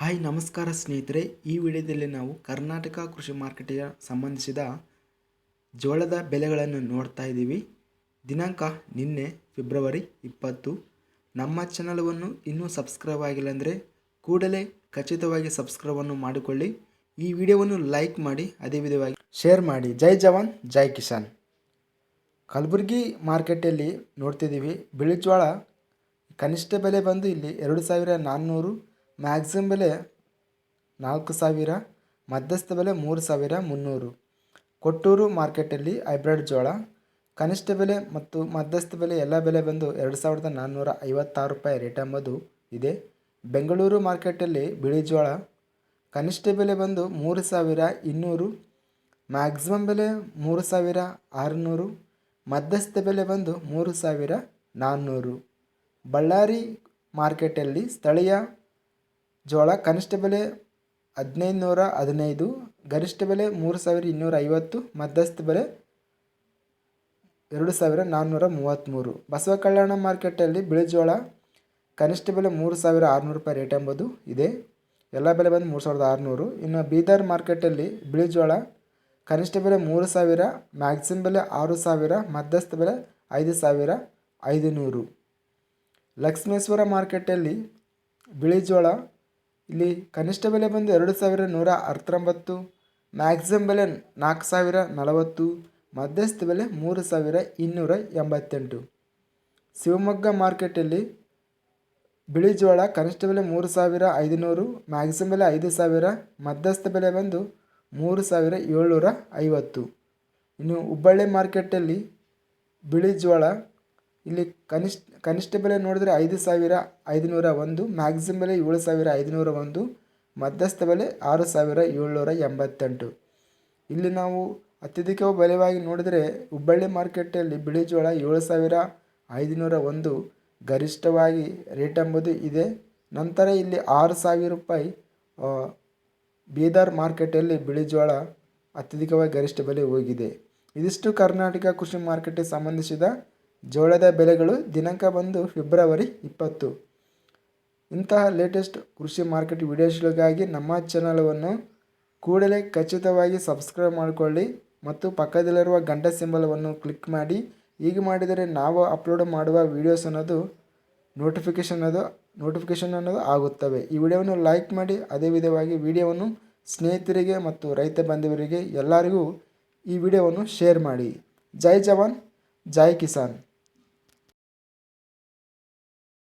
Hi ನಮಸ್ಕಾರ ಸ್ನೇಹಿತರೆ, ಈ ವಿಡಿಯೋದಲ್ಲಿ ನಾವು ಕರ್ನಾಟಕ ಕೃಷಿ ಮಾರ್ಕೆಟಿಗೆ ಸಂಬಂಧಿಸಿದ ಜೋಳದ ಬೆಲೆಗಳನ್ನು ನೋಡ್ತಾ ಇದ್ದೀವಿ. ದಿನಾಂಕ ನಿನ್ನೆ ಫೆಬ್ರವರಿ 20. ನಮ್ಮ ಚಾನಲವನ್ನು ಇನ್ನೂ ಸಬ್ಸ್ಕ್ರೈಬ್ ಆಗಿಲ್ಲ ಅಂದರೆ ಕೂಡಲೇ ಖಚಿತವಾಗಿ ಸಬ್ಸ್ಕ್ರೈಬನ್ನು ಮಾಡಿಕೊಳ್ಳಿ. ಈ ವಿಡಿಯೋವನ್ನು ಲೈಕ್ ಮಾಡಿ, ಅದೇ ವಿಧವಾಗಿ ಶೇರ್ ಮಾಡಿ. ಜೈ ಜವಾನ್ ಜೈ ಕಿಸಾನ್. ಕಲಬುರಗಿ ಮಾರ್ಕೆಟಲ್ಲಿ ನೋಡ್ತಿದ್ದೀವಿ, ಬಿಳಿ ಜೋಳ ಕನಿಷ್ಠ ಬೆಲೆ ಬಂದು ಇಲ್ಲಿ 2400, ಮ್ಯಾಕ್ಸಿಮಮ್ ಬೆಲೆ 4000, ಮಧ್ಯಸ್ಥ ಬೆಲೆ 3300. ಕೊಟ್ಟೂರು ಮಾರ್ಕೆಟಲ್ಲಿ ಹೈಬ್ರಿಡ್ ಜೋಳ ಕನಿಷ್ಠ ಬೆಲೆ ಮತ್ತು ಮಧ್ಯಸ್ಥ ಬೆಲೆ ಎಲ್ಲ ಬೆಲೆ ಬಂದು 2456 ರೂಪಾಯಿ ರೇಟ್ ಎಂಬುದು ಇದೆ. ಬೆಂಗಳೂರು ಮಾರ್ಕೆಟಲ್ಲಿ ಬಿಳಿ ಜೋಳ ಕನಿಷ್ಠ ಬೆಲೆ ಬಂದು 3200, ಮ್ಯಾಕ್ಸಿಮಮ್ ಬೆಲೆ 3600, ಮಧ್ಯಸ್ಥ ಬೆಲೆ ಬಂದು 3400. ಬಳ್ಳಾರಿ ಮಾರ್ಕೆಟಲ್ಲಿ ಸ್ಥಳೀಯ ಜೋಳ ಕನಿಷ್ಠ ಬೆಲೆ 1515, ಗರಿಷ್ಠ ಬೆಲೆ 3250, ಮಧ್ಯಸ್ಥ ಬೆಲೆ 2433. ಬಸವ ಕಲ್ಯಾಣ ಮಾರ್ಕೆಟಲ್ಲಿ ಬಿಳಿ ಜೋಳ ಕನಿಷ್ಠ ಬೆಲೆ 3600 ರೂಪಾಯಿ ರೇಟ್ ಎಂಬುದು ಇದೆ. ಎಲ್ಲ ಬೆಲೆ ಬಂದು 3600. ಇನ್ನು ಬೀದರ್ ಮಾರ್ಕೆಟಲ್ಲಿ ಬಿಳಿ ಜೋಳ ಕನಿಷ್ಠ ಬೆಲೆ 3000, ಮ್ಯಾಕ್ಸಿಮಮ್ ಬೆಲೆ 6000, ಮಧ್ಯಸ್ಥ ಬೆಲೆ 5500. ಲಕ್ಷ್ಮೇಶ್ವರ ಮಾರ್ಕೆಟಲ್ಲಿ ಬಿಳಿ ಜೋಳ ಇಲ್ಲಿ ಕನಿಷ್ಠ ಬೆಲೆ ಬಂದು 2119, ಮ್ಯಾಕ್ಸಿಮಮ್ ಬೆಲೆ 4040, ಮಧ್ಯಸ್ಥ ಬೆಲೆ 3288. ಶಿವಮೊಗ್ಗ ಮಾರ್ಕೆಟಲ್ಲಿ ಬಿಳಿ ಜೋಳ ಕನಿಷ್ಠ ಬೆಲೆ 3500, ಮ್ಯಾಕ್ಸಿಮಮ್ ಬೆಲೆ 5000, ಮಧ್ಯಸ್ಥ ಬೆಲೆ ಬಂದು 3750. ಇನ್ನು ಹುಬ್ಬಳ್ಳಿ ಮಾರ್ಕೆಟಲ್ಲಿ ಬಿಳಿ ಜೋಳ ಇಲ್ಲಿ ಕನಿಷ್ಠ ಬೆಲೆ ನೋಡಿದ್ರೆ 5501, ಮ್ಯಾಕ್ಸಿಮಮ್ ಬೆಲೆ 7501, ಮಧ್ಯಸ್ಥ ಬೆಲೆ 6788. ಇಲ್ಲಿ ನಾವು ಅತ್ಯಧಿಕ ಬೆಲೆವಾಗಿ ನೋಡಿದರೆ ಹುಬ್ಬಳ್ಳಿ ಮಾರ್ಕೆಟಲ್ಲಿ ಬಿಳಿ ಜೋಳ 7501 ಗರಿಷ್ಠವಾಗಿ ರೇಟ್ ಎಂಬುದು ಇದೆ. ನಂತರ ಇಲ್ಲಿ 6000 ರೂಪಾಯಿ ಬೀದರ್ ಮಾರ್ಕೆಟಲ್ಲಿ ಬಿಳಿ ಜೋಳ ಅತ್ಯಧಿಕವಾಗಿ ಗರಿಷ್ಠ ಬೆಲೆ ಹೋಗಿದೆ. ಇದಿಷ್ಟು ಕರ್ನಾಟಕ ಕೃಷಿ ಮಾರ್ಕೆಟಿಗೆ ಸಂಬಂಧಿಸಿದ ಜೋಳದ ಬೆಲೆಗಳು. ದಿನಾಂಕ ಬಂದು ಫೆಬ್ರವರಿ 20. ಇಂತಹ ಲೇಟೆಸ್ಟ್ ಕೃಷಿ ಮಾರ್ಕೆಟ್ ವಿಡಿಯೋಸ್ಗಳಿಗಾಗಿ ನಮ್ಮ ಚಾನಲವನ್ನು ಕೂಡಲೇ ಖಚಿತವಾಗಿ ಸಬ್ಸ್ಕ್ರೈಬ್ ಮಾಡಿಕೊಳ್ಳಿ ಮತ್ತು ಪಕ್ಕದಲ್ಲಿರುವ ಗಂಟೆ ಸಿಂಬಲವನ್ನು ಕ್ಲಿಕ್ ಮಾಡಿ. ಹೀಗೆ ಮಾಡಿದರೆ ನಾವು ಅಪ್ಲೋಡ್ ಮಾಡುವ ವೀಡಿಯೋಸ್ ಅನ್ನೋದು ನೋಟಿಫಿಕೇಷನ್ ಅನ್ನೋದು ಆಗುತ್ತವೆ. ಈ ವಿಡಿಯೋವನ್ನು ಲೈಕ್ ಮಾಡಿ, ಅದೇ ವಿಧವಾಗಿ ವಿಡಿಯೋವನ್ನು ಸ್ನೇಹಿತರಿಗೆ ಮತ್ತು ರೈತ ಬಾಂಧವರಿಗೆ ಎಲ್ಲರಿಗೂ ಈ ವಿಡಿಯೋವನ್ನು ಶೇರ್ ಮಾಡಿ. ಜೈ ಜವಾನ್ ಜೈ ಕಿಸಾನ್.